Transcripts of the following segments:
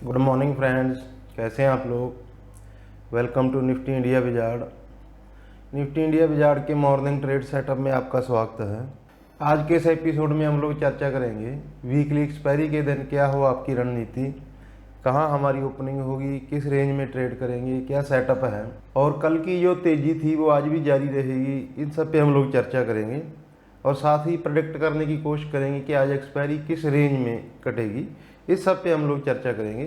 Good morning friends, कैसे हैं आप लोग। Welcome to Nifty India wizard. Nifty India wizard के मॉर्निंग ट्रेड सेटअप में आपका स्वागत है। आज के इस एपिसोड में हम लोग चर्चा करेंगे वीकली एक्सपायरी के दिन क्या हो आपकी रणनीति, कहां हमारी ओपनिंग होगी, किस रेंज में ट्रेड करेंगे, क्या सेटअप है और कल की जो तेज़ी थी वो आज भी जारी रहेगी। इन सब पे हम लोग चर्चा करेंगे और साथ ही प्रेडिक्ट करने की कोशिश करेंगे कि आज एक्सपायरी किस रेंज में कटेगी। इस सब पे हम लोग चर्चा करेंगे।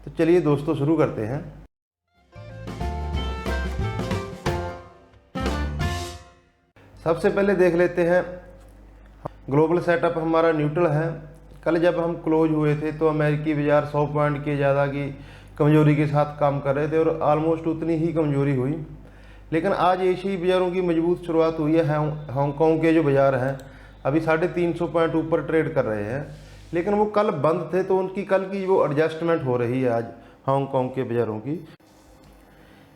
तो चलिए दोस्तों शुरू करते हैं। सबसे पहले देख लेते हैं ग्लोबल सेटअप हमारा न्यूट्रल है। कल जब हम क्लोज हुए थे तो अमेरिकी बाजार 100 पॉइंट के ज़्यादा की कमजोरी के साथ काम कर रहे थे और ऑलमोस्ट उतनी ही कमजोरी हुई। लेकिन आज एशियाई बाज़ारों की मजबूत शुरुआत हुई है। हांगकांग के जो बाज़ार हैं अभी 350 पॉइंट ऊपर ट्रेड कर रहे हैं, लेकिन वो कल बंद थे तो उनकी कल की वो एडजस्टमेंट हो रही है आज हांगकांग के बाज़ारों की।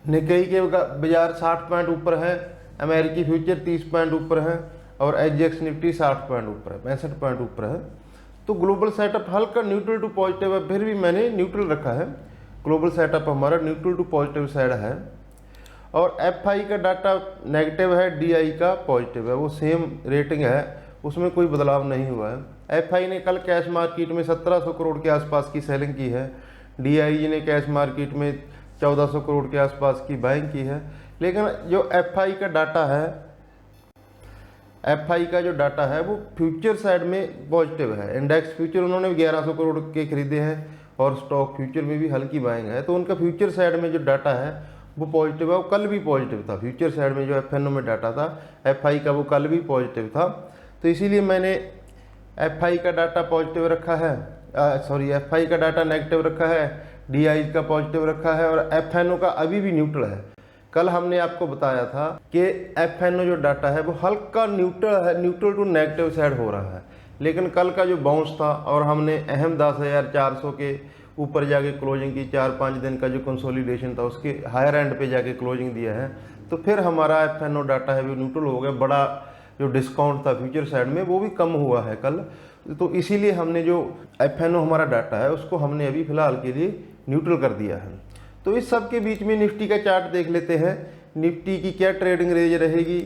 निक्केई के बाज़ार 60 पॉइंट ऊपर है, अमेरिकी फ्यूचर 30 पॉइंट ऊपर है और एचजीएक्स निफ्टी 60 पॉइंट ऊपर है, 65 पॉइंट ऊपर है। तो ग्लोबल सेटअप हल्का न्यूट्रल टू पॉजिटिव है, फिर भी मैंने न्यूट्रल रखा है। ग्लोबल सेटअप हमारा न्यूट्रल टू पॉजिटिव साइड है और एफआई का डाटा नेगेटिव है, डीआई का पॉजिटिव है, वो सेम रेटिंग है, उसमें कोई बदलाव नहीं हुआ है। एफआई ने कल कैश मार्केट में 1700 करोड़ के आसपास की सेलिंग की है, डीआई ने कैश मार्केट में 1400 करोड़ के आसपास की बाइंग की है। लेकिन जो एफआई का डाटा है, एफआई का जो डाटा है वो फ्यूचर साइड में पॉजिटिव है। इंडेक्स फ्यूचर उन्होंने 1100 करोड़ के खरीदे हैं और स्टॉक फ्यूचर में भी हल्की बाइंग है, तो उनका फ्यूचर साइड में जो डाटा है वो पॉजिटिव है। वो कल भी पॉजिटिव था, फ्यूचर साइड में जो एफएनओ में डाटा था एफआई का वो कल भी पॉजिटिव था। तो इसीलिए मैंने एफआई का डाटा पॉजिटिव रखा है, एफआई का डाटा नेगेटिव रखा है, डीआई का पॉजिटिव रखा है और एफएनओ का अभी भी न्यूट्रल है। कल हमने आपको बताया था कि एफएनओ जो डाटा है वो हल्का न्यूट्रल है, न्यूट्रल टू नेगेटिव साइड हो रहा है। लेकिन कल का जो बाउंस था और हमने अहम 10,400 के ऊपर जाके क्लोजिंग की, 4-5 दिन का जो कंसोलिडेशन था उसके हायर एंड पे जाके क्लोजिंग दिया है, तो फिर हमारा एफएनओ डाटा है वो न्यूट्रल हो गया। बड़ा जो डिस्काउंट था फ्यूचर साइड में वो भी कम हुआ है कल, तो इसीलिए हमने जो एफएनओ हमारा डाटा है उसको हमने अभी फिलहाल के लिए न्यूट्रल कर दिया है। तो इस सब के बीच में निफ्टी का चार्ट देख लेते हैं, निफ्टी की क्या ट्रेडिंग रेंज रहेगी।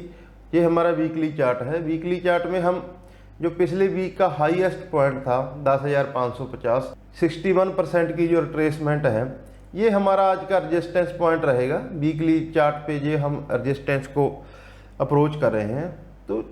ये हमारा वीकली चार्ट है। वीकली चार्ट में हम जो पिछले वीक का हाईएस्ट पॉइंट था 10,550, 61% की जो रिट्रेसमेंट है, ये हमारा आज का रजिस्टेंस पॉइंट रहेगा। वीकली चार्ट पे ये हम रजिस्टेंस को अप्रोच कर रहे हैं। तो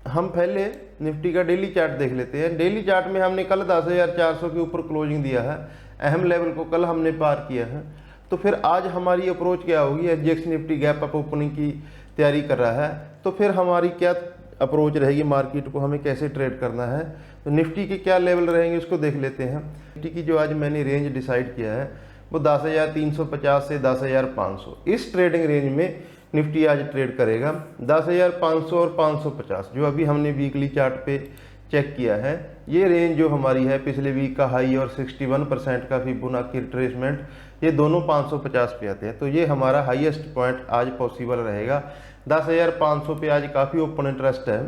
हम पहले निफ्टी का डेली चार्ट देख लेते हैं। डेली चार्ट में हमने कल 10,400 के ऊपर क्लोजिंग दिया है, अहम लेवल को कल हमने पार किया है। तो फिर आज हमारी अप्रोच क्या होगी, एचजीएक्स निफ्टी गैप अप ओपनिंग की तैयारी कर रहा है, तो फिर हमारी क्या अप्रोच रहेगी, मार्केट को हमें कैसे ट्रेड करना है। तो निफ्टी के क्या लेवल रहेंगे उसको देख लेते हैं। निफ्टी की जो आज मैंने रेंज डिसाइड किया है वो 10,350 से 10,500, इस ट्रेडिंग रेंज में निफ्टी आज ट्रेड करेगा। 10,500 और 550 जो अभी हमने वीकली चार्ट पे चेक किया है, ये रेंज जो हमारी है पिछले वीक का हाई और 61% का फिबोनाची रिट्रेसमेंट, ये दोनों 550 पे आते हैं। तो ये हमारा हाईएस्ट पॉइंट आज पॉसिबल रहेगा। 10,500 पे आज काफ़ी ओपन इंटरेस्ट है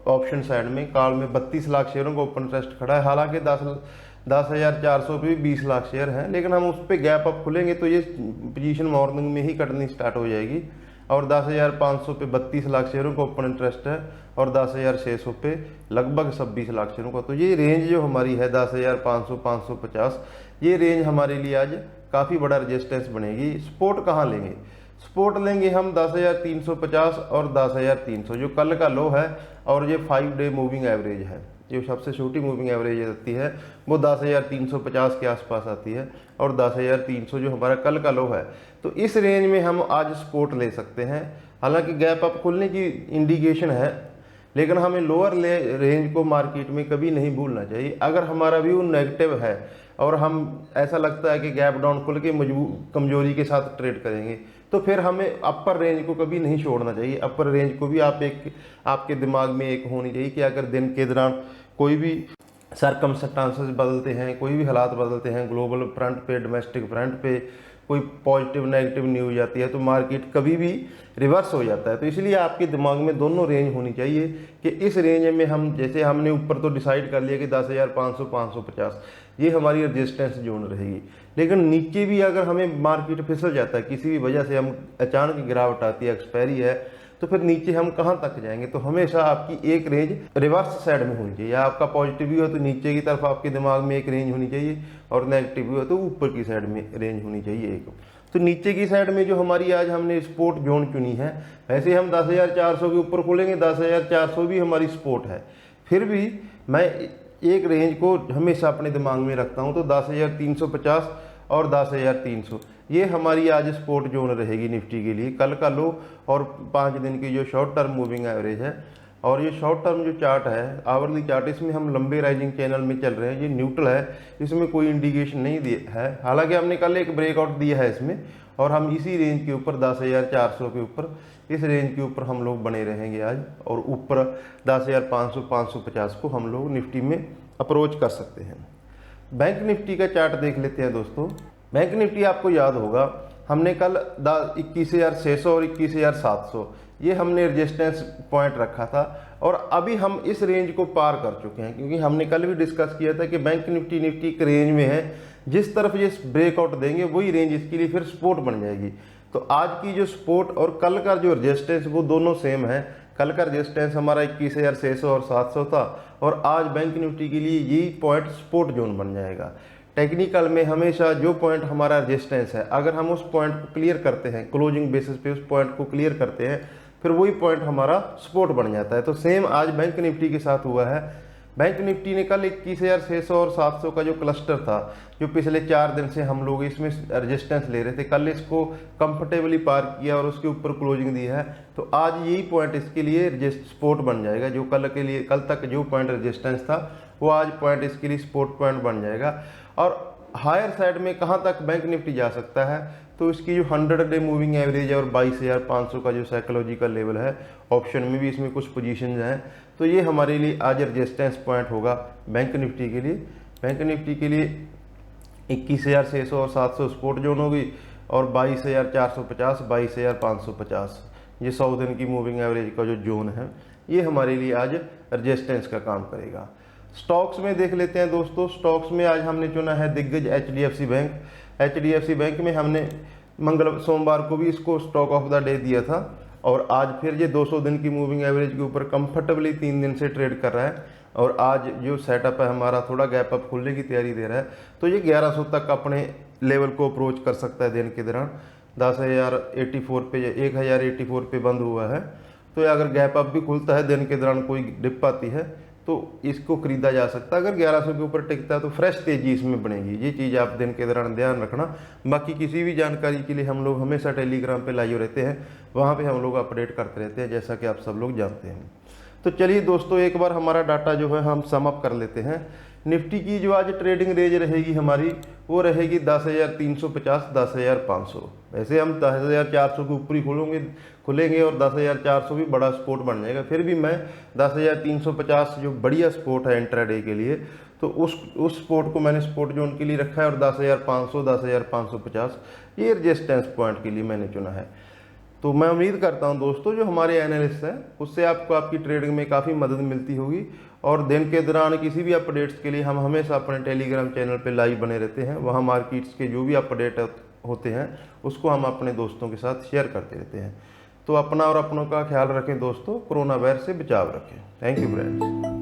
ऑप्शन साइड में। कॉल में 32 लाख शेयरों का ओपन इंटरेस्ट खड़ा है। हालांकि 10,400 पे भी 20 लाख शेयर हैं, लेकिन हम उस पर गैप अप खुलेंगे तो ये पोजीशन मॉर्निंग में ही कटनी स्टार्ट हो जाएगी। और 10,500 पे 32 लाख शेयरों का ओपन इंटरेस्ट है और 10,600 पे लगभग 26 लाख शेयरों का। तो ये रेंज जो हमारी है 10,500 550, ये रेंज हमारे लिए आज काफ़ी बड़ा रजिस्टेंस बनेगी। सपोर्ट कहाँ लेंगे, सपोर्ट लेंगे हम 10,350 और 10,300 जो कल का लो है, और ये 5 डे मूविंग एवरेज है, जो सबसे छोटी मूविंग एवरेज आती है वो 10,350 के आसपास आती है और 10,300 जो हमारा कल का लो है। तो इस रेंज में हम आज सपोर्ट ले सकते हैं। हालांकि गैप अप खुलने की इंडिकेशन है, लेकिन हमें लोअर रेंज को मार्केट में कभी नहीं भूलना चाहिए। अगर हमारा व्यू नेगेटिव है और हम ऐसा लगता है कि गैप डाउन खुल के कमजोरी के साथ ट्रेड करेंगे, तो फिर हमें अपर रेंज को कभी नहीं छोड़ना चाहिए। अपर रेंज को भी आपके दिमाग में एक होनी चाहिए कि अगर दिन के दौरान कोई भी सर्कमस्टांसेस बदलते हैं, कोई भी हालात बदलते हैं, ग्लोबल फ्रंट पे, डोमेस्टिक फ्रंट पे, कोई पॉजिटिव नेगेटिव न्यूज आती है तो मार्केट कभी भी रिवर्स हो जाता है। तो इसलिए आपके दिमाग में दोनों रेंज होनी चाहिए कि इस रेंज में हम, जैसे हमने ऊपर तो डिसाइड कर लिया कि 10,500 550 ये हमारी रेजिस्टेंस जोन रहेगी, लेकिन नीचे भी अगर हमें मार्केट फिसल जाता है किसी भी वजह से, हम अचानक गिरावट आती है, एक्सपायरी है, तो फिर नीचे हम कहाँ तक जाएंगे। तो हमेशा आपकी एक रेंज रिवर्स साइड में होनी चाहिए। आपका पॉजिटिव भी हो तो नीचे की तरफ आपके दिमाग में एक रेंज होनी चाहिए, और नेगेटिव भी हो तो ऊपर की साइड में रेंज होनी चाहिए एक। तो नीचे की साइड में जो हमारी आज हमने सपोर्ट जोन चुनी है, वैसे हम 10,400 के ऊपर खोलेंगे, 10,400 भी हमारी सपोर्ट है। फिर भी मैं एक रेंज को हमेशा अपने दिमाग में रखता हूँ, तो 10,350 और 10,300 ये हमारी आज सपोर्ट जोन रहेगी निफ्टी के लिए। कल का लो और 5 दिन की जो शॉर्ट टर्म मूविंग एवरेज है, और ये शॉर्ट टर्म जो चार्ट है, आवरली चार्ट, इसमें हम लंबे राइजिंग चैनल में चल रहे हैं। ये न्यूट्रल है, इसमें कोई इंडिकेशन नहीं दिया है। हालांकि हमने कल एक ब्रेकआउट दिया है इसमें, और हम इसी रेंज के ऊपर 10,400 के ऊपर, इस रेंज के ऊपर हम लोग बने रहेंगे आज, और ऊपर 10,500 550 को हम लोग निफ्टी में अप्रोच कर सकते हैं। बैंक निफ्टी का चार्ट देख लेते हैं दोस्तों। बैंक निफ्टी आपको याद होगा, हमने कल 21,600 और 21,700 ये हमने रेजिस्टेंस पॉइंट रखा था, और अभी हम इस रेंज को पार कर चुके हैं, क्योंकि हमने कल भी डिस्कस किया था कि बैंक निफ्टी एक रेंज में है, जिस तरफ ये ब्रेकआउट देंगे वही रेंज इसके लिए फिर सपोर्ट बन जाएगी। तो आज की जो सपोर्ट और कल का जो रेजिस्टेंस वो दोनों सेम है। कल का रेजिस्टेंस हमारा 21,600 और 700 था, और आज बैंक निफ्टी के लिए यही पॉइंट सपोर्ट जोन बन जाएगा। टेक्निकल में हमेशा जो पॉइंट हमारा रेजिस्टेंस है, अगर हम उस पॉइंट को क्लियर करते हैं, क्लोजिंग बेसिस पे उस पॉइंट को क्लियर करते हैं, फिर वही पॉइंट हमारा सपोर्ट बन जाता है। तो सेम आज बैंक निफ्टी के साथ हुआ है। बैंक निफ्टी ने कल 21,600 और 700 का जो क्लस्टर था, जो पिछले 4 दिन से हम लोग इसमें रेजिस्टेंस ले रहे थे, कल इसको कंफर्टेबली पार किया और उसके ऊपर क्लोजिंग दी है। तो आज यही पॉइंट इसके लिए सपोर्ट बन जाएगा। जो कल तक जो पॉइंट रेजिस्टेंस था, वो आज पॉइंट इसके लिए सपोर्ट पॉइंट बन जाएगा। और हायर साइड में कहाँ तक बैंक निफ्टी जा सकता है, तो इसकी जो 100 डे मूविंग एवरेज है और 22,500 का जो साइकोलॉजिकल लेवल है, ऑप्शन में भी इसमें कुछ पोजीशंस हैं, तो ये हमारे लिए आज रेजिस्टेंस पॉइंट होगा बैंक निफ्टी के लिए। बैंक निफ्टी के लिए 21,600 और 700 सपोर्ट जोन होगी, और 22,450 22,550 ये 100 दिन की मूविंग एवरेज का जो जोन है, ये हमारे लिए आज रेजिस्टेंस का काम करेगा। स्टॉक्स में देख लेते हैं दोस्तों। स्टॉक्स में आज हमने चुना है दिग्गज HDFC बैंक। HDFC बैंक में हमने सोमवार को भी इसको स्टॉक ऑफ द डे दिया था, और आज फिर ये 200 दिन की मूविंग एवरेज के ऊपर कंफर्टेबली 3 दिन से ट्रेड कर रहा है, और आज जो सेटअप है हमारा थोड़ा गैप अप खुलने की तैयारी दे रहा है। तो ये 1100 तक अपने लेवल को अप्रोच कर सकता है दिन के दौरान। 10,084 पे, 1,084 पे बंद हुआ है, तो अगर गैप अप भी खुलता है दिन के दौरान, कोई डिप आती है, तो इसको खरीदा जा सकता है। अगर 1100 के ऊपर टिकता है तो फ्रेश तेजी इसमें बनेगी। ये चीज़ आप दिन के दौरान ध्यान रखना। बाकी किसी भी जानकारी के लिए हम लोग हमेशा टेलीग्राम पे लाइव रहते हैं, वहाँ पे हम लोग अपडेट करते रहते हैं, जैसा कि आप सब लोग जानते हैं। तो चलिए दोस्तों, एक बार हमारा डाटा जो है हम सम अप कर लेते हैं। निफ्टी की जो आज ट्रेडिंग रेंज रहेगी हमारी, वो रहेगी 10,350 10,500। वैसे हम 10,400 के ऊपर ही खुलेंगे और 10,400 भी बड़ा सपोर्ट बन जाएगा। फिर भी मैं 10,350 जो बढ़िया सपोर्ट है इंट्राडे के लिए, तो उस सपोर्ट को मैंने सपोर्ट जोन के लिए रखा है, और 10,500 10,550 ये रेजिस्टेंस पॉइंट के लिए मैंने चुना है। तो मैं उम्मीद करता हूं दोस्तों, जो हमारे एनालिस्ट हैं उससे आपको आपकी ट्रेडिंग में काफ़ी मदद मिलती होगी, और दिन के दौरान किसी भी अपडेट्स के लिए हम हमेशा अपने टेलीग्राम चैनल पे लाइव बने रहते हैं। वहाँ मार्केट्स के जो भी अपडेट होते हैं उसको हम अपने दोस्तों के साथ शेयर करते रहते हैं। तो अपना और अपनों का ख्याल रखें दोस्तों, कोरोना वायरस से बचाव रखें। Thank you friends.